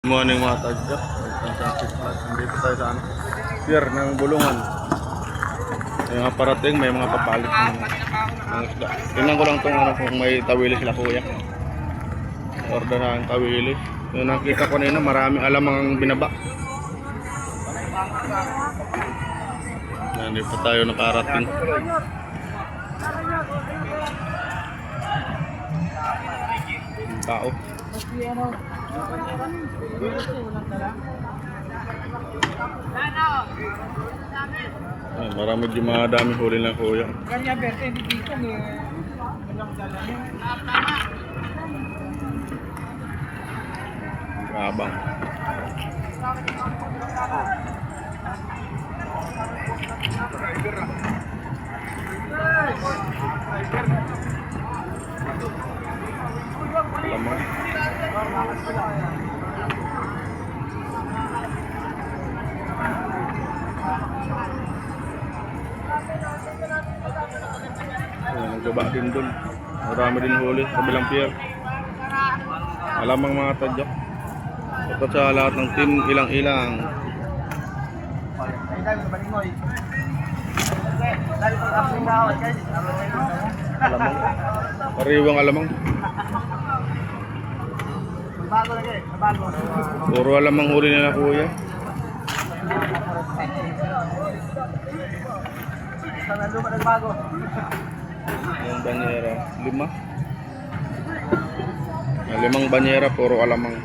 Morning mga tadyak. Nandito tayo sa pier ng Bulungan. May mga parating, may mga papalit ng isda. Tingnan ko lang kung may tawilis sila kuya. Order na ang tawilis. Yung nakita ko nila, maraming alamang binaba. Nandito pa tayo nakarating. Tao. Ay, marami di madami huli ng kuya. Kanya berte dito ni walang dala niya. Abang. Lamang. Nagbaba din dun. Marami din huli sa bilang pier. Alamang mga tadyak. Dapat sa lahat ng team ilang-ilang. Alamang. Pariwang alamang. Puro alamang huli nila kuya. Yung banyera, 5. Limang banyera, puro alamang.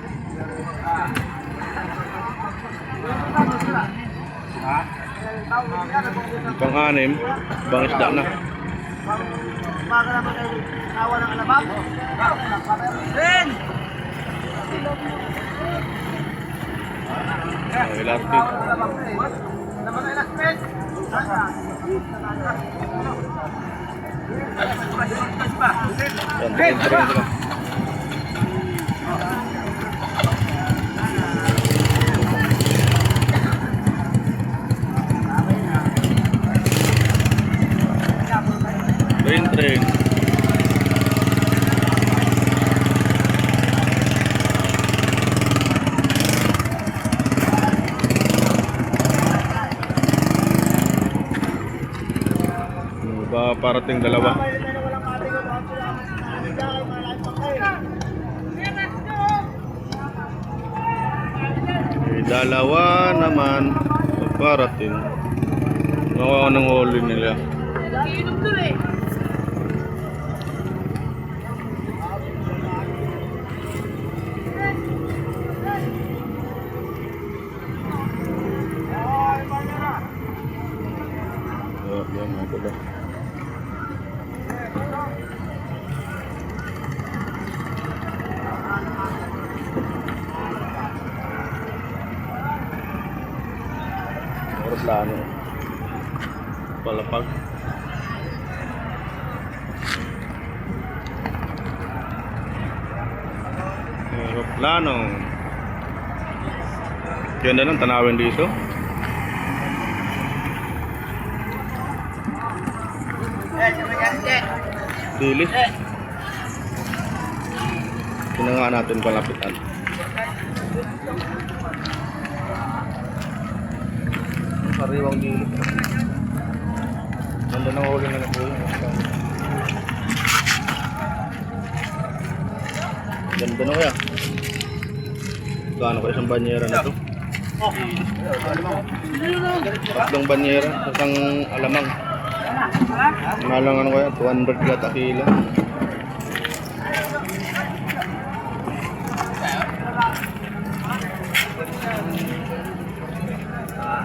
Pang-anim, bang isda na. Elastic. Train. Ba parating dalawa. Dalawa naman parating. Nawa ng huli nila. Yan mga kuda. Aeroplano. Palapag. Aeroplano. Ganda ng tanawin dito. Dilis. Pinanga natin palapitan. Sariwang dilis. Ganda ng huli na po. Ganda na kaya. Gaano ko isang banyera na to? Tatlong banyera, isang alamang. Malang ano kaya, 200 gata kilo.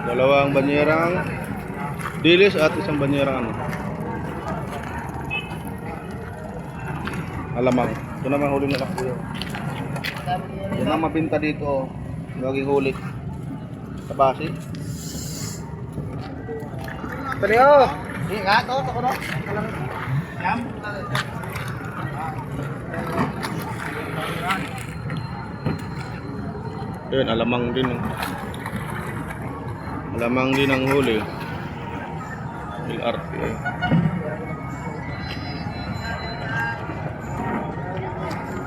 Dalawang banyerang dilis at isang banyerang ano, alamang. Ito naman huli na lang po yun. Yan ang mabinta dito. Laging huli sa base. Taliyo! Hindi nga, ito ko no? Yam? Yun, alamang din. Alamang din ang huli. LRT.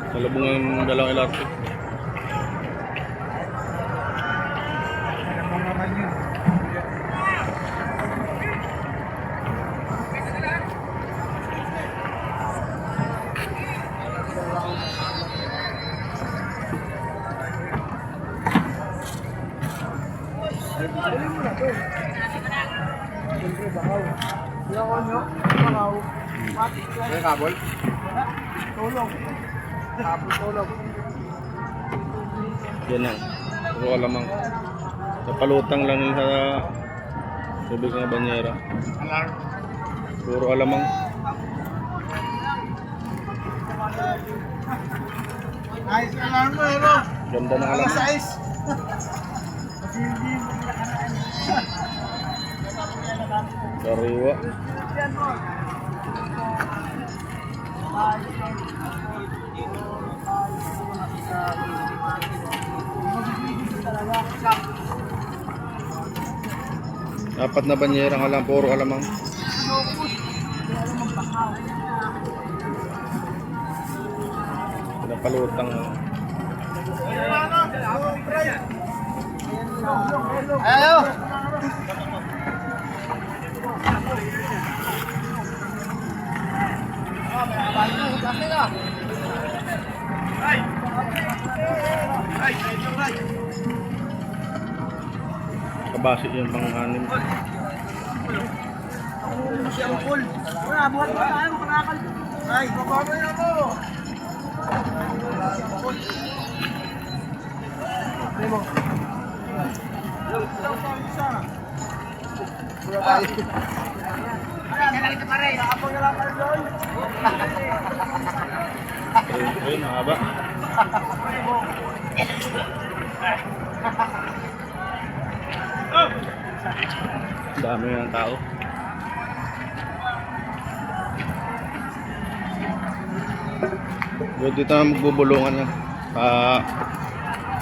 Salubong ang dalawang LRT. Siyempre, bakaw. Wala ko nyo, bakaw. Mati. May kabol? Tulog. Tapos tulog. Yan lang. Puro alamang. Sa palutang lang nila sa tubig ng banyera. Puro alamang. Ayos ka lang mo, hero. Ganda ng alamang. Size. Kasi hindi mo Kariwa. Apat na banyera nga lang, puro alamang. Pinapalutang. Ayaw! Kabasi yung pang-anim. Siyangkul. Wala, buhat ba tayo? Makakal. Ay, bababa na ako. Siyangkul. Demo. Wala tayo. Nakapag na lang kayo doon. Ayun, mahaba. Dami ng tao. Dito na magbubulungan yan.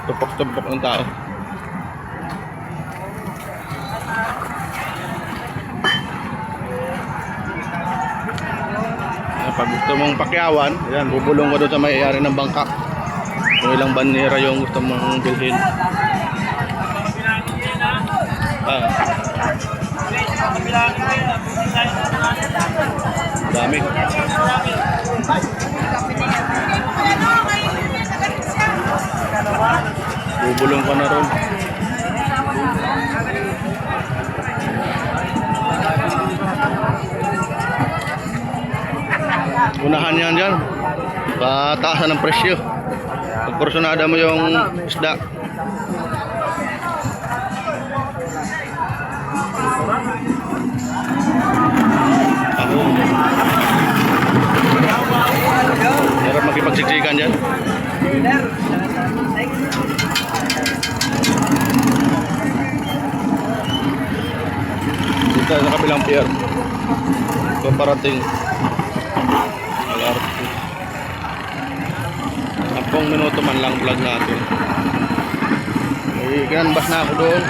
Tupok-tupok ng tao. Pag gusto mong pakyawan, ayan, bubulong ka doon sa may-ari ng bangka. Kung ilang banera yung gusto mong bilhin. Dami. Bubulong ka na ron. Unahan yan dyan. Pataasan ng presyo. Pag porsyonada mo yung isda. Meron makipagsiksikan dyan. Dito sa kabilang pier. Paparating. LRT. 10 minuto man lang vlog natin. Ganbas na ako doon.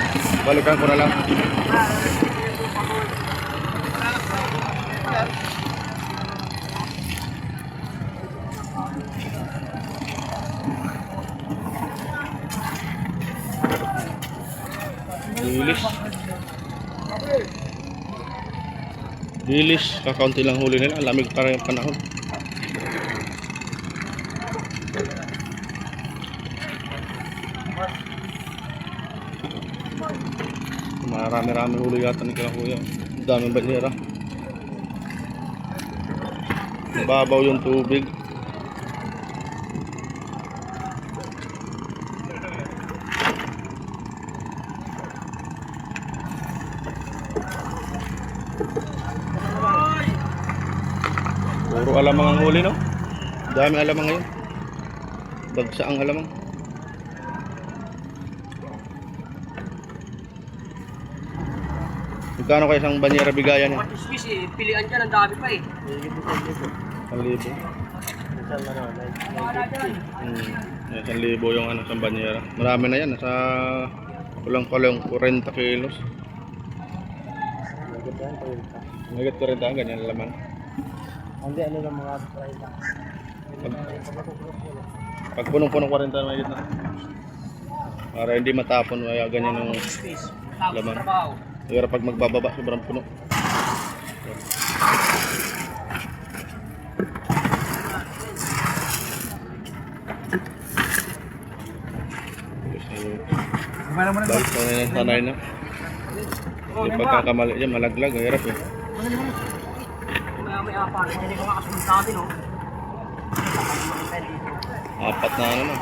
Balikan ko na lang. Dilis, kakaunti lang huli nila. Lamig pa rin yung panahon. Marami-rami huli yata ni kila kuya. Ang daming banyera. Mababaw yung tubig. Puro alamang ang huli, no? Dami alamang ngayon. Bagsa ang alamang. Magkano kayo isang banyera bigayan niya? Swiss eh, pilihan dyan, ang dami pa eh. 1,000. 1,000 yung ano, isang banyera. Marami na yan, nasa kulang-kulang 40 kilos. Magit 40, ganyan laman. Hindi, ano lang mga try lang. Pag punong-punong 40 na magit na. Para hindi matapon, kaya ganyan yung Swiss, laman. trabaho. Pero pag magbababa, sobrang puno. Gimana mo na? Balik na sanay na. Yung pagkakamali niya, malaglag, ang hirap eh. May apa. Hindi ko makasunod sa atin, oh. Apat na ano na.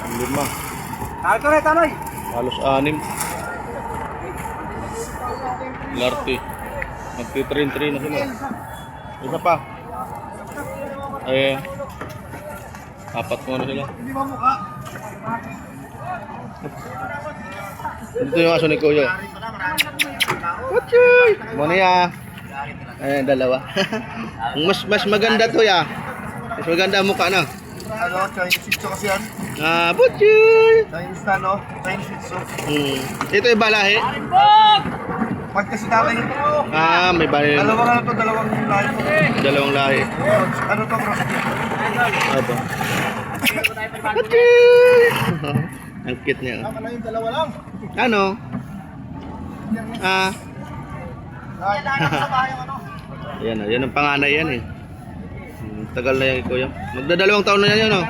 Ang lima. Tanoy! Halos 6. Larte. Magti-train na sila. Isa pa. Ay, 4 mo na sila. Hindi ba mukha? Dito yung aso ni Kuya. Kuchoy! Muna ya. Ayan, dalawa. mas maganda to ya. Mas maganda ang mukha na. Ano, Chinese Shih Tzu kasi yan. Ah, Kuchoy! Chinese na, no? Chinese Shih Tzu. Ito yung balahe. Pag kasi tatay ito. Ah, may balahe. Dalawang ano to, dalawang lahi to. Dalawang lahi. Ano to, cross? Aba. Kuchoy! Ang cute niya. Tama lang yung dalawa lang. Ano? Ah, Ay, sa bahay ang ano. yan ang panganay yan eh. Tagal na yan, Kuya. Magdadalawang taon na yan yun, oh.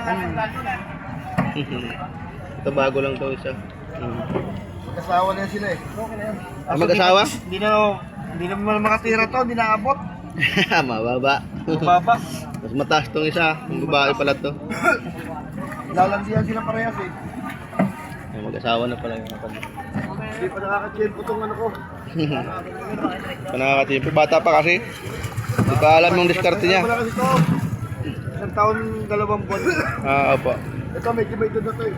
Ito bago lang to isa. Mag-asawa na yan sila eh. Ah, mag-asawa? Hindi naman makatira to, hindi naabot. Mababa. Baba. Mas mataas tong isa. Yung babae pala to. Lalansiyan sila parehas eh. Ay, mag-asawa na pala yung kapatid. Hindi pa nakaka-chill po tong ano ko. Nakakatipo. Bata pa kasi. Hindi pa alam yung diskarte niya. Wala kasi to. Isang taon, 2 buwan. Ah, opo. Ito, medyo may doon na to eh.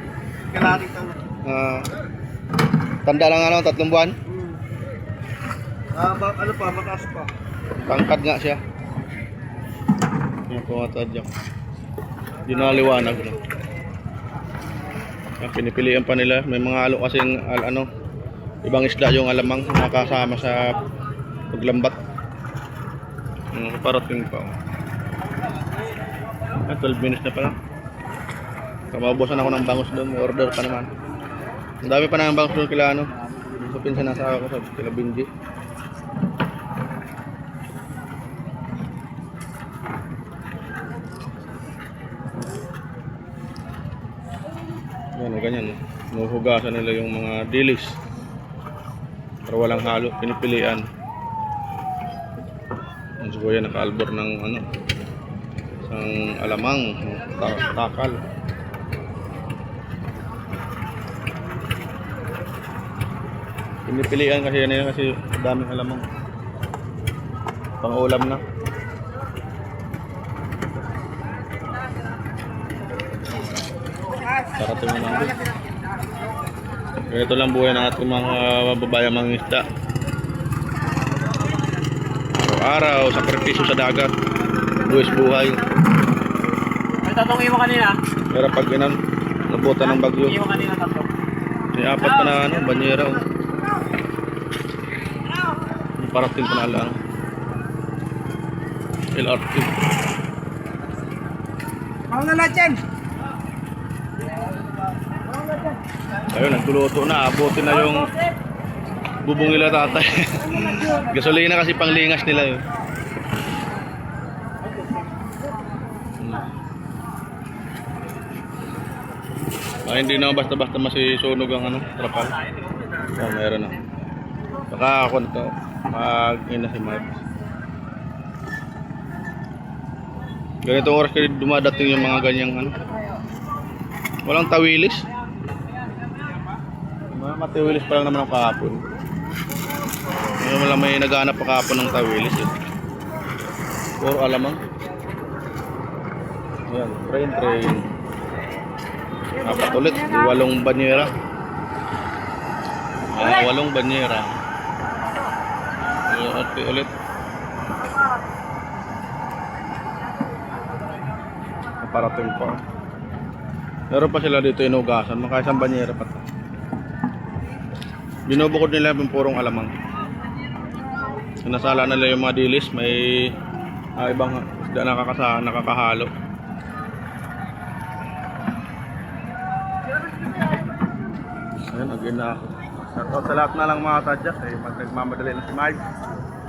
Kalaki to. Ah, tanda lang ano, 3 buwan. Ano pa, mataas pa. Tangkad nga siya. Yung pumatadyak. Di naliwanag lang. Ah, pinipilian pa nila. May mga alo kasing ano, ibang isda yung alamang nakasama sa paglambat. Parating pa. Ah, 12 minutes na pala. Kamaubusan ako ng bangus doon. May order pa naman. Ang dami pa ng bangus doon kila ano. Sa pinsan nasa ako sa kila Benji. Yan, ganyan. Nuhugasan nila yung mga dilis. Pero walang halo, pinipilian. Ang sugoya naka-albor ng ano, isang alamang, takal. Pinipilian kasi yan kasi daming alamang. Pang-ulam na. Parating na lang. Ganito lang buhay ng ating mga babayang mga isda. Araw-araw, sakripisyo sa dagat. Buwis buhay. May tatlong iwan kanina. Pero pag nabutan ng bagyo. Iwan kanina tatlo. May 4 pa na ano, banyera. Oh. May parating pa na lang. LRT. Ako na lahat yan. Ayun, nagluluto na. Abutin na yung bubong nila tatay. Gasolina kasi panglingas nila yun. Ah, hindi naman basta-basta masisunog ang ano, trapal. Oh, meron na. Saka ako na to. Mag-ina si Mike. Ganitong oras kasi dumadating yung mga ganyang ano. Walang tawilis. Matiwilis pa lang naman ang kahapon. Ngayon wala may naghanap pa kahapon ng tawilis eh. Puro alamang. Ayan, train. Apat ulit, 8 banyera. 8 banyera. Ulit. Parating pa. Meron pa sila dito inugasan, maka isang banyera pa to. Binubukod nila yung purong alamang. Sinasala nila yung mga dilis, may ibang isda nakakahalo. Ayan, again na ako. Shoutout sa lahat na lang mga tadyak, nagmamadali na si Mike.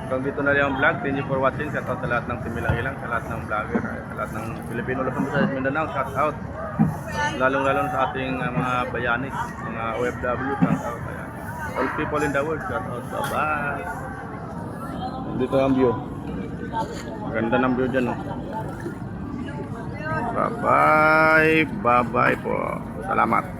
Hanggang dito na lang ang vlog. Thank you for watching. Shoutout sa lahat ng Timilang, sa lahat ng vlogger, sa lahat ng Pilipino Luzon, Visayas, Mindanao. Shoutout. Lalong-lalong sa ating mga bayani, mga OFW. Shoutout. Ayan. All people in the world, shout out. Bye-bye. Dito ang view. Ganda ng view dyan, oh. Bye-bye. Bye-bye po. Salamat.